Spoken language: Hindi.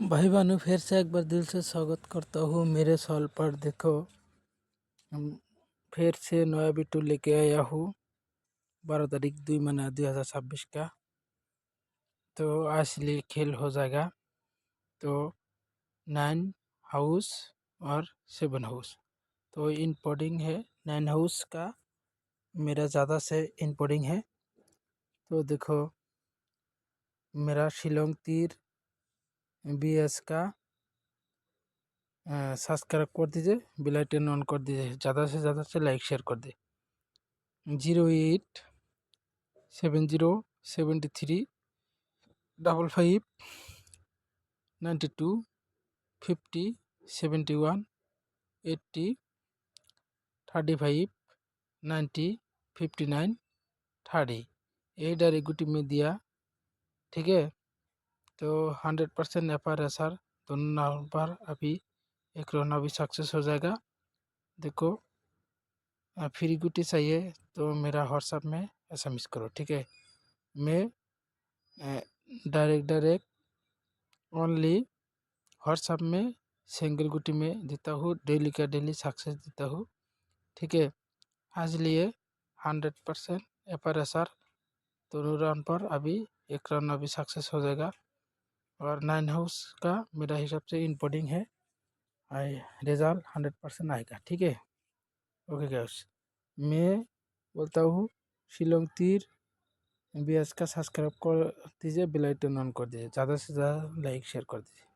भाई बहनों, फिर से एक बार दिल से स्वागत करता हूँ मेरे सॉल पर। देखो, हम फिर से नया वीडियो लेके आया हूँ 12 तारीख 2 महीना 2026 का। तो आज लिए खेल हो जाएगा तो 9 हाउस और 7 हाउस। तो इनपोर्टिंग है 9 हाउस का, मेरा ज़्यादा से इनपोर्टिंग है। तो देखो, मेरा शिलोंग तीर BS का सब्सक्राइब कर दीजिए, बेल आइकन ऑन कर दीजिए, ज़्यादा से ज़्यादा से लाइक शेयर कर दे। 0873 72 50 71 82 35 90 59 30 ये डायरेक्ट गुटी में दिया। ठीक है, तो 100% FR दोनों नंबर अभी एक रोना भी सक्सेस हो जाएगा। देखो, फ्री गुटी चाहिए तो मेरा व्हाट्सएप में SMS करो। ठीक है, मैं डायरेक्ट ओनली व्हाट्सएप में सिंगल गुटी में देता हूँ, डेली का डेली सक्सेस देता हूँ। ठीक है, आज लिए 100% FR दोनों रन पर अभी एक रन अभी सक्सेस हो जाएगा। और 9 हाउस का मेरा हिसाब से इनपोर्टिंग है, रिजल्ट 100% आएगा। ठीक है, ओके गाइस, मैं बोलता हूँ शिलोंग तीर BS का सब्सक्राइब कर दीजिए, बेल आइकन ऑन कर दीजिए, ज़्यादा से ज़्यादा लाइक शेयर कर दीजिए।